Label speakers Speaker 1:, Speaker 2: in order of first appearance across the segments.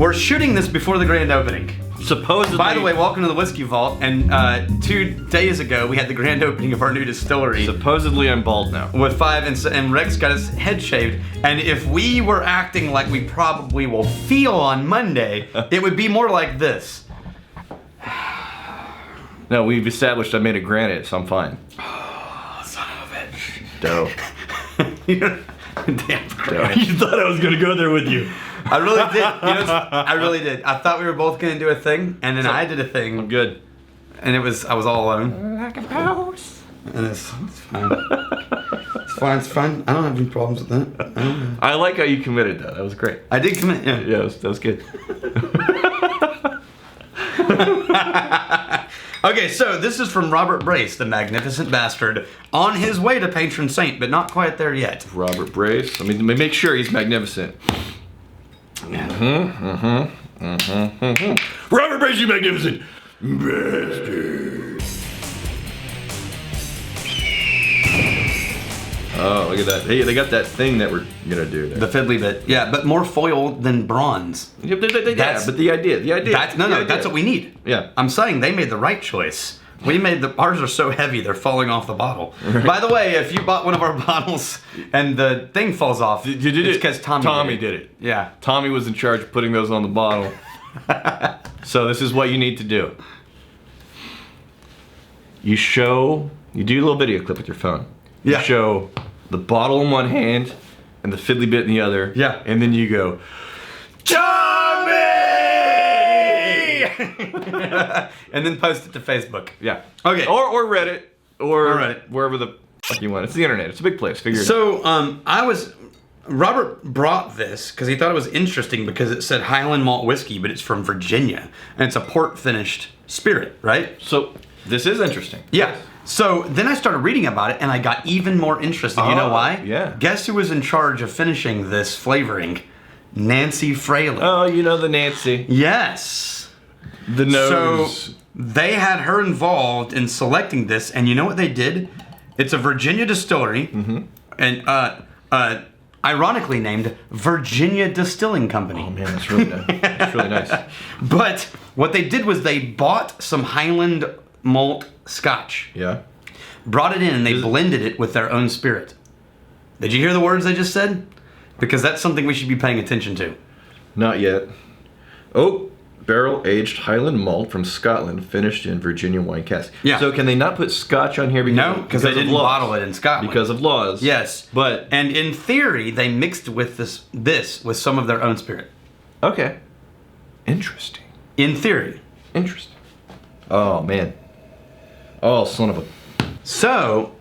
Speaker 1: We're shooting this before the grand opening.
Speaker 2: Supposedly.
Speaker 1: By the way, welcome to the Whiskey Vault. And 2 days ago, we had the grand opening of our new distillery.
Speaker 2: Supposedly, I'm bald now.
Speaker 1: With 5, and Rex got his head shaved. And if we were acting like we probably will feel on Monday, it would be more like this.
Speaker 2: No, we've established I made a granite, so I'm fine.
Speaker 1: Oh, son of a bitch.
Speaker 2: Dope.
Speaker 1: Damn.
Speaker 2: Dope. You thought I was gonna go there with you.
Speaker 1: I really did. I really did. I thought we were both gonna do a thing, and then I did a thing.
Speaker 2: I'm good.
Speaker 1: And I was all alone.
Speaker 2: Like a mouse.
Speaker 1: And it's fine. It's fine. I don't have any problems with that.
Speaker 2: I like how you committed though. That was great.
Speaker 1: I did commit. Yeah,
Speaker 2: that was good.
Speaker 1: Okay, so this is from Robert Brace, the magnificent bastard, on his way to patron saint, but not quite there yet.
Speaker 2: Robert Brace. Let me make sure he's magnificent. Robert Brace, you magnificent bastard. Oh, look at that. Hey, they got that thing that we're gonna do there.
Speaker 1: The fiddly bit. Yeah, but more foil than bronze.
Speaker 2: Yeah, but the idea.
Speaker 1: That's what we need.
Speaker 2: Yeah.
Speaker 1: I'm saying they made the right choice. We made ours are so heavy they're falling off the bottle. By the way, if you bought one of our bottles and the thing falls off,
Speaker 2: you did
Speaker 1: it's because Tommy
Speaker 2: did it.
Speaker 1: Yeah.
Speaker 2: Tommy was in charge of putting those on the bottle. So this is what you need to do. You do a little video clip with your phone.
Speaker 1: Yeah.
Speaker 2: You show the bottle in one hand and the fiddly bit in the other.
Speaker 1: Yeah.
Speaker 2: And then you go, Tommy!
Speaker 1: And then post it to Facebook.
Speaker 2: Yeah.
Speaker 1: Okay.
Speaker 2: Or Reddit. Or
Speaker 1: Reddit.
Speaker 2: Wherever the fuck you want. It's the internet. It's a big place. Figure it out.
Speaker 1: So, Robert brought this because he thought it was interesting because it said Highland Malt Whiskey, but it's from Virginia. And it's a port-finished spirit, right?
Speaker 2: So, this is interesting.
Speaker 1: Yeah. So then I started reading about it and I got even more interested. You know why?
Speaker 2: Yeah.
Speaker 1: Guess who was in charge of finishing this flavoring? Nancy Fraley.
Speaker 2: Oh, you know the Nancy.
Speaker 1: Yes.
Speaker 2: The nose.
Speaker 1: So they had her involved in selecting this, and you know what they did? It's a Virginia distillery, and ironically named Virginia Distilling Company.
Speaker 2: Oh man, that's really nice. That's really nice.
Speaker 1: But what they did was they bought some Highland malt scotch.
Speaker 2: Yeah.
Speaker 1: Brought it in and they blended it with their own spirit. Did you hear the words I just said? Because that's something we should be paying attention to.
Speaker 2: Not yet. Oh, barrel-aged Highland malt from Scotland, finished in Virginia wine cask.
Speaker 1: Yeah.
Speaker 2: So can they not put scotch on here
Speaker 1: because they didn't bottle it in Scotland.
Speaker 2: Because of laws.
Speaker 1: Yes.
Speaker 2: But
Speaker 1: and in theory, they mixed with this with some of their own spirit.
Speaker 2: Okay. Interesting.
Speaker 1: In theory.
Speaker 2: Interesting. Oh man. Oh, son of a...
Speaker 1: So,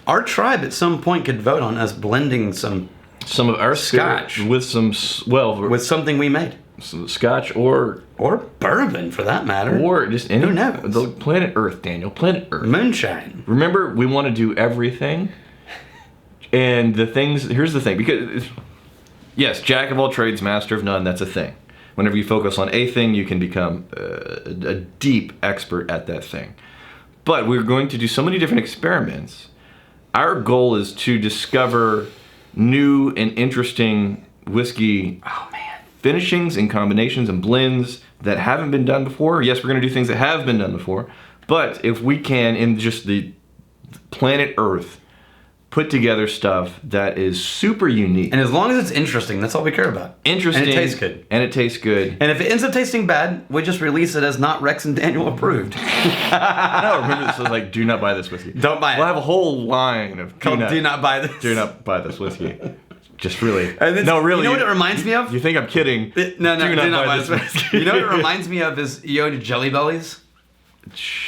Speaker 1: our tribe at some point could vote on us blending some
Speaker 2: of our
Speaker 1: scotch
Speaker 2: with some,
Speaker 1: with something we made.
Speaker 2: Some scotch or
Speaker 1: bourbon for that matter.
Speaker 2: Or just any...
Speaker 1: Who knows?
Speaker 2: The planet Earth, Daniel. Planet Earth.
Speaker 1: Moonshine.
Speaker 2: Remember, we want to do everything. And here's the thing. Because, yes, jack of all trades, master of none, that's a thing. Whenever you focus on a thing, you can become a deep expert at that thing. But we're going to do so many different experiments. Our goal is to discover new and interesting whiskey finishings and combinations and blends that haven't been done before. Yes, we're going to do things that have been done before. But if we can, in just the planet Earth, put together stuff that is super unique.
Speaker 1: And as long as it's interesting, that's all we care about.
Speaker 2: Interesting.
Speaker 1: And it tastes good.
Speaker 2: And it tastes good.
Speaker 1: And if it ends up tasting bad, we just release it as not Rex and Daniel approved.
Speaker 2: No, remember this is like, do not buy this whiskey.
Speaker 1: Don't buy it.
Speaker 2: We'll have a whole line of
Speaker 1: do not buy this.
Speaker 2: Do not buy this whiskey. Just really.
Speaker 1: No, really. You know what it reminds me of?
Speaker 2: You think I'm kidding.
Speaker 1: No, do not buy this whiskey. You know what it reminds me of is, you know, Jelly Bellies?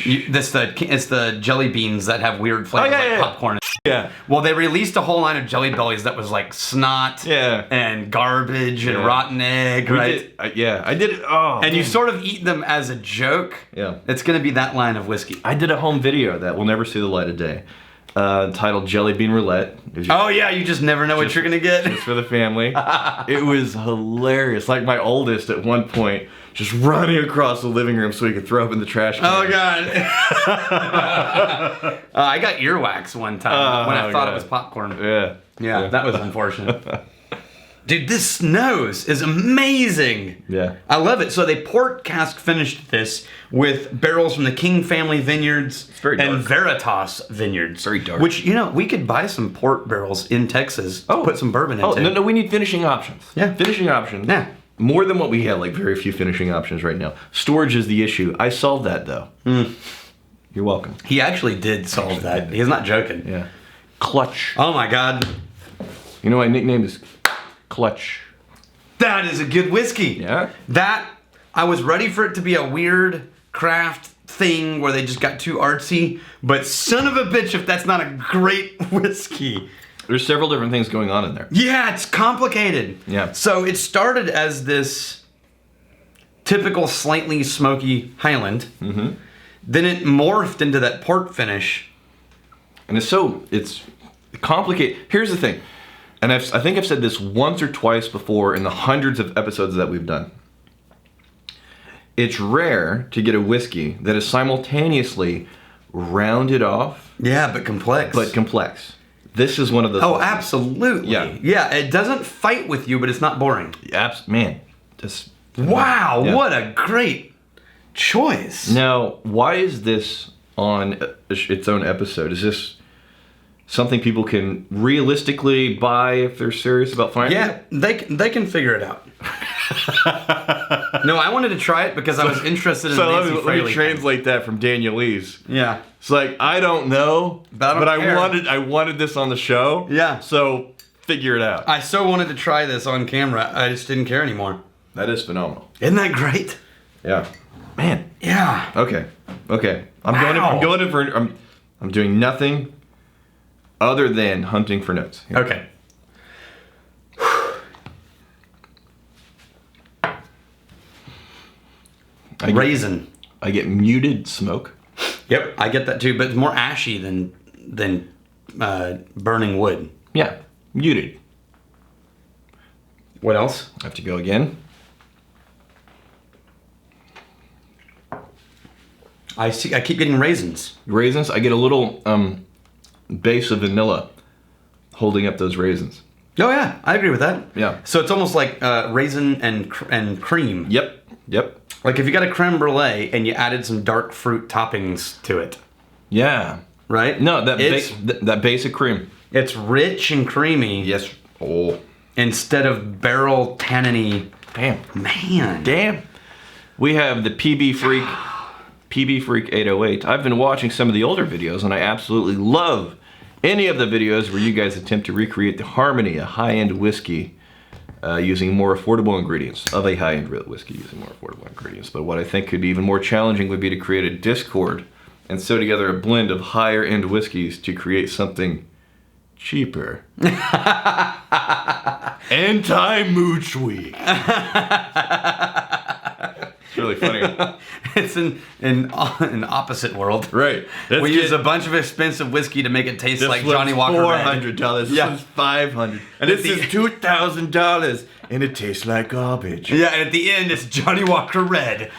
Speaker 1: It's the jelly beans that have weird flavors like popcorn.
Speaker 2: Yeah.
Speaker 1: Well, they released a whole line of Jelly Bellies that was like snot and garbage and rotten egg, right?
Speaker 2: I did it. Oh.
Speaker 1: And you sort of eat them as a joke.
Speaker 2: Yeah.
Speaker 1: It's going to be that line of whiskey.
Speaker 2: I did a home video that will never see the light of day. Titled Jelly Bean Roulette.
Speaker 1: Oh yeah, you just never know what you're going to get.
Speaker 2: Just for the family. It was hilarious. Like my oldest at one point just running across the living room so he could throw up in the trash can.
Speaker 1: Oh god. I got earwax one time when I thought it was popcorn.
Speaker 2: Yeah.
Speaker 1: Yeah, that was unfortunate. Dude, this nose is amazing.
Speaker 2: Yeah.
Speaker 1: I love it. So they port cask finished this with barrels from the King family vineyards
Speaker 2: very dark.
Speaker 1: and Veritas vineyards.
Speaker 2: Very dark.
Speaker 1: Which, we could buy some port barrels in Texas to put some bourbon into.
Speaker 2: Oh, no, we need finishing options.
Speaker 1: Yeah.
Speaker 2: Finishing options.
Speaker 1: Yeah.
Speaker 2: More than what we have, like very few finishing options right now. Storage is the issue. I solved that, though. You're welcome.
Speaker 1: He actually did solve that. He's not joking.
Speaker 2: Yeah. Clutch.
Speaker 1: Oh my God.
Speaker 2: You know, my nickname is Clutch.
Speaker 1: That is a good whiskey.
Speaker 2: Yeah?
Speaker 1: I was ready for it to be a weird craft thing where they just got too artsy, but son of a bitch if that's not a great whiskey.
Speaker 2: There's several different things going on in there.
Speaker 1: Yeah, it's complicated.
Speaker 2: Yeah.
Speaker 1: So it started as this typical slightly smoky Highland. Mm-hmm. Then it morphed into that port finish.
Speaker 2: And it's complicated. Here's the thing. And I think I've said this once or twice before in the hundreds of episodes that we've done. It's rare to get a whiskey that is simultaneously rounded off.
Speaker 1: Yeah, but complex.
Speaker 2: This is one of those.
Speaker 1: Oh, absolutely.
Speaker 2: Yeah.
Speaker 1: Yeah, it doesn't fight with you, but it's not boring.
Speaker 2: Man. Just.
Speaker 1: Wow,
Speaker 2: Yeah.
Speaker 1: what a great choice.
Speaker 2: Now, why is this on its own episode? Is this something people can realistically buy if they're serious about finding it?
Speaker 1: Yeah, they can figure it out. No, I wanted to try it because I was interested in Nancy
Speaker 2: let
Speaker 1: Fraley.
Speaker 2: me translate that from Daniel Lee's.
Speaker 1: Yeah.
Speaker 2: It's like, I don't know,
Speaker 1: But I don't care.
Speaker 2: I wanted this on the show.
Speaker 1: Yeah.
Speaker 2: So figure it out.
Speaker 1: I so wanted to try this on camera, I just didn't care anymore.
Speaker 2: That is phenomenal.
Speaker 1: Isn't that great?
Speaker 2: Yeah. Man.
Speaker 1: Yeah.
Speaker 2: Okay. I'm
Speaker 1: Wow.
Speaker 2: I'm doing nothing other than hunting for notes. Here.
Speaker 1: Okay. Raisin.
Speaker 2: I get muted smoke.
Speaker 1: Yep, I get that too, but it's more ashy than burning wood.
Speaker 2: Yeah. Muted.
Speaker 1: What else?
Speaker 2: I have to go again.
Speaker 1: I keep getting raisins.
Speaker 2: Raisins. I get a little base of vanilla holding up those raisins.
Speaker 1: Oh yeah, I agree with that.
Speaker 2: Yeah.
Speaker 1: So it's almost like raisin and cream.
Speaker 2: Yep.
Speaker 1: Like if you got a creme brulee and you added some dark fruit toppings to it,
Speaker 2: Yeah.
Speaker 1: right?
Speaker 2: No, that
Speaker 1: it's
Speaker 2: that basic cream.
Speaker 1: it's rich and creamy.
Speaker 2: Yes. Oh.
Speaker 1: Instead of barrel tanniny.
Speaker 2: Damn.
Speaker 1: Man.
Speaker 2: We have the PB Freak 808. I've been watching some of the older videos, and I absolutely love any of the videos where you guys attempt to recreate the harmony of high-end whiskey using more affordable ingredients. Of a high-end whiskey using more affordable ingredients. But what I think could be even more challenging would be to create a Discord and sew together a blend of higher-end whiskeys to create something cheaper. Anti-mooch week. It's really funny.
Speaker 1: It's an opposite world.
Speaker 2: Right.
Speaker 1: We use a bunch of expensive whiskey to make it taste like Johnny Walker Red.
Speaker 2: $400. This one's $500. And this is $2,000, and it tastes like garbage.
Speaker 1: Yeah, and at the end it's Johnny Walker Red.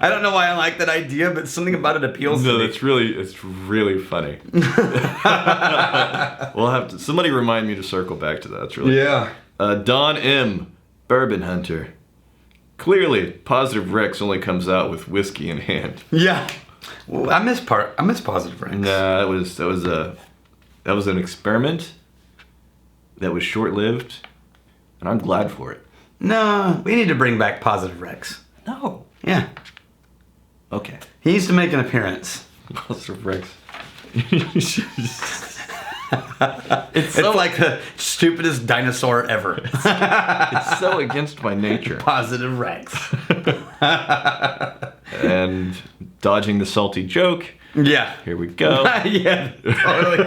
Speaker 1: I don't know why I like that idea, but something about it appeals to me.
Speaker 2: It's really funny. We'll have to. Somebody remind me to circle back to that. It's really Don M. Bourbon Hunter. Clearly, Positive Rex only comes out with whiskey in hand.
Speaker 1: Yeah. Well, I miss Positive Rex.
Speaker 2: Nah, that was an experiment that was short-lived, and I'm glad for it.
Speaker 1: No, we need to bring back Positive Rex.
Speaker 2: No.
Speaker 1: Yeah.
Speaker 2: Okay.
Speaker 1: He needs to make an appearance.
Speaker 2: Positive Rex.
Speaker 1: It's like the stupidest dinosaur ever.
Speaker 2: It's so against my nature.
Speaker 1: Positive Rex.
Speaker 2: And dodging the salty joke.
Speaker 1: Yeah.
Speaker 2: Here we go.
Speaker 1: Yeah, totally.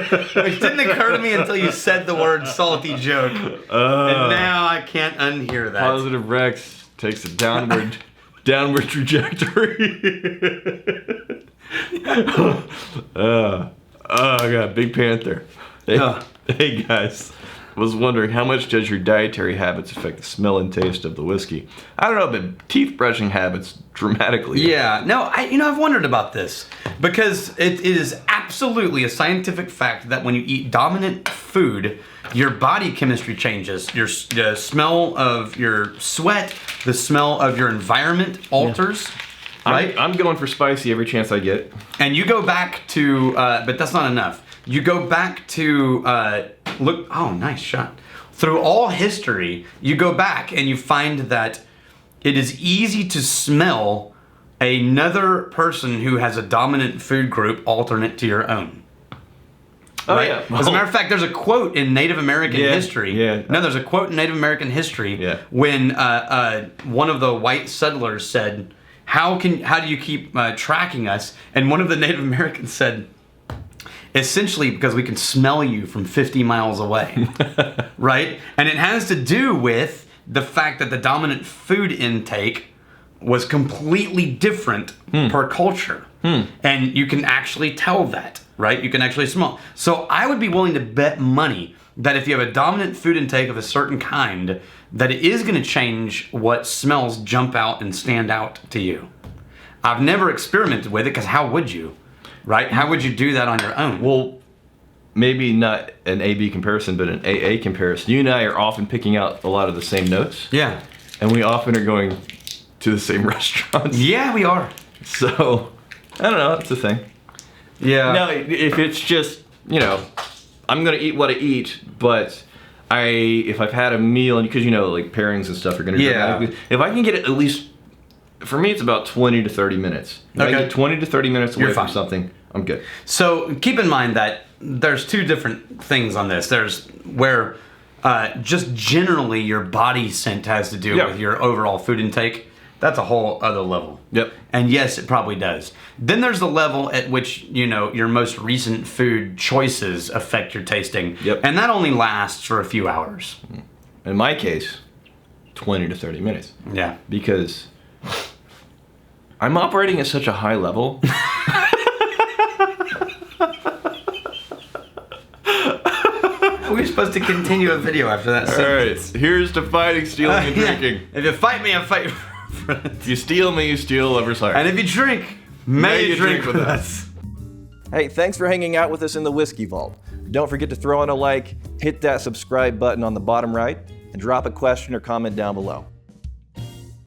Speaker 1: Which didn't occur to me until you said the word salty joke. And now I can't unhear that.
Speaker 2: Positive Rex takes a downward trajectory. Oh god, Big Panther. Hey guys, was wondering how much does your dietary habits affect the smell and taste of the whiskey? I don't know, but teeth brushing habits dramatically.
Speaker 1: Yeah, no, I've wondered about this because it is absolutely absolutely a scientific fact that when you eat dominant food, your body chemistry changes. The smell of your sweat, the smell of your environment alters. Yeah. Right?
Speaker 2: I'm going for spicy every chance I get.
Speaker 1: And you go back to, but that's not enough. You go back to, look, oh, nice shot. Through all history, you go back and you find that it is easy to smell another person who has a dominant food group alternate to your own.
Speaker 2: Oh,
Speaker 1: right?
Speaker 2: yeah.
Speaker 1: As a matter of fact, there's a quote in Native American history.
Speaker 2: Yeah.
Speaker 1: No, there's a quote in Native American history when one of the white settlers said, how do you keep tracking us? And one of the Native Americans said, essentially because we can smell you from 50 miles away, right? And it has to do with the fact that the dominant food intake was completely different per culture. And you can actually tell that, right? You can actually smell. So I would be willing to bet money that if you have a dominant food intake of a certain kind, that it is going to change what smells jump out and stand out to you. I've never experimented with it because how would you, right? How would you do that on your own?
Speaker 2: Well, maybe not an A-B comparison, but an A-A comparison. You and I are often picking out a lot of the same notes.
Speaker 1: Yeah.
Speaker 2: And we often are going to the same restaurants.
Speaker 1: Yeah, we are.
Speaker 2: So, I don't know, that's the thing.
Speaker 1: Yeah.
Speaker 2: Now, if it's just, I'm going to eat what I eat, but if I've had a meal, and because, like pairings and stuff are going to dramatically, if I can get it at least, for me, it's about 20 to 30 minutes. If I get 20 to 30 minutes away from something, I'm good.
Speaker 1: So keep in mind that there's two different things on this. There's where just generally your body scent has to do with your overall food intake. That's a whole other level.
Speaker 2: Yep.
Speaker 1: And yes, it probably does. Then there's the level at which, your most recent food choices affect your tasting.
Speaker 2: Yep.
Speaker 1: And that only lasts for a few hours.
Speaker 2: In my case, 20 to 30 minutes.
Speaker 1: Yeah.
Speaker 2: Because I'm operating at such a high level.
Speaker 1: We're supposed to continue a video after that.
Speaker 2: All right, here's to fighting, stealing, and drinking.
Speaker 1: If you fight me, I fight you.
Speaker 2: If you steal me, you steal lovers' heart.
Speaker 1: And if you drink, may you drink with us.
Speaker 3: Hey, thanks for hanging out with us in the Whiskey Vault. Don't forget to throw in a like, hit that subscribe button on the bottom right, and drop a question or comment down below.